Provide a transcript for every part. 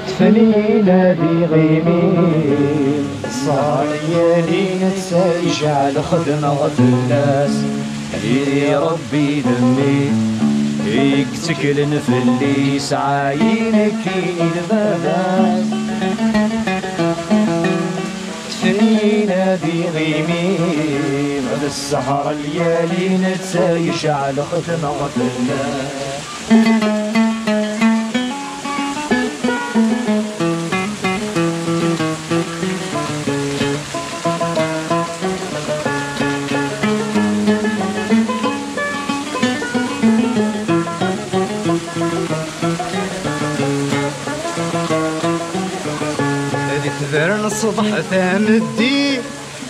تفنينا بغيمين صار ليالي نتسايج خدمة غف الناس يا ربي دمي يكتكلن في اللي سعاينك الباباس تفنينا بغيمين هذا السهر ليالي نتسايج خدمة غف الناس ذرن الصبح ثامدي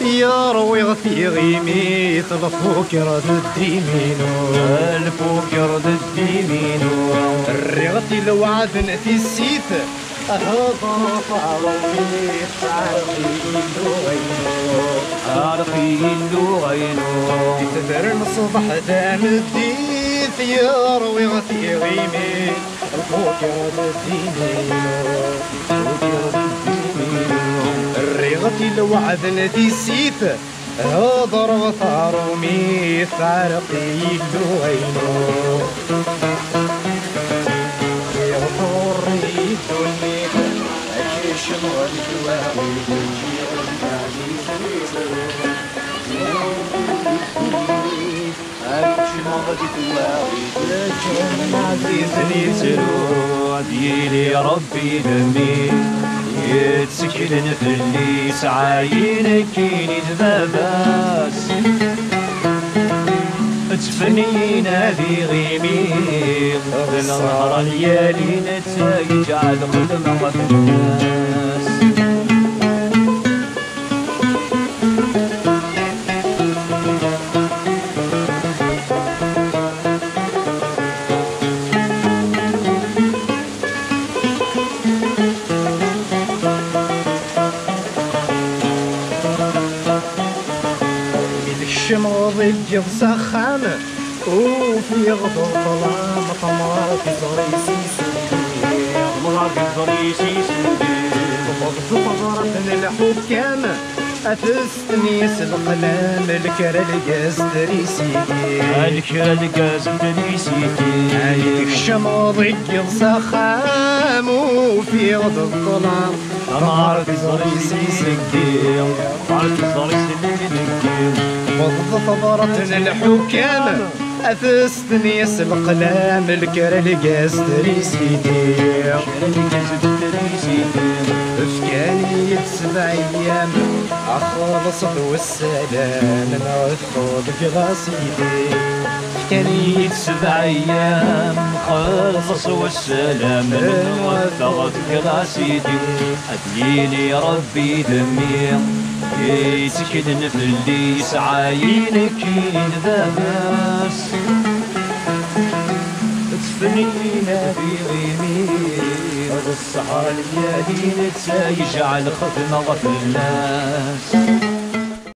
يا روي غفي غيمي الفوك رد الديمينو الفوك رد الديمينو الرغتي الوعد في السيف أهضر فارومي عارفي اللغينو ذرن الصبح ثامدي يا روي غفي غيمي الفوك رد الديمينو الرغتي الوعد ندي السيف هضر غثار وميث عرقي اللوينو يغفر ريد الميت أجيش والجواوي يا ربي دمي يتسكن في اللي سعاينك دباباس تفنينا بغيمين النهار ليالي نتسايج على خدمة الناس الشمغ الجف سخان وفي غضب ظلام طمار في زريسي سندي طمار في زريسي سندي وضربت الحكام أتستنيس القلام الكرا القاز دريسيدي الكرا القاز دريسيدي عليك الشمغ الجف سخام وفي غضب ظلام طمار في زريسي سندي طمار في زريسي سندي وضربت الحكام أثستنيس القلام الكرا القاز دريسيدي فكاني 7 أيام أخلص والسلام نعثر بقصيدي فكاني 7 أيام خلص والسلام نعثر بقصيدي أديني يا ربي دمي يتكدن في اللي سعاينك دباباس تفنينا بغيمين السهر ليالي نتسايج على خدمة غف الناس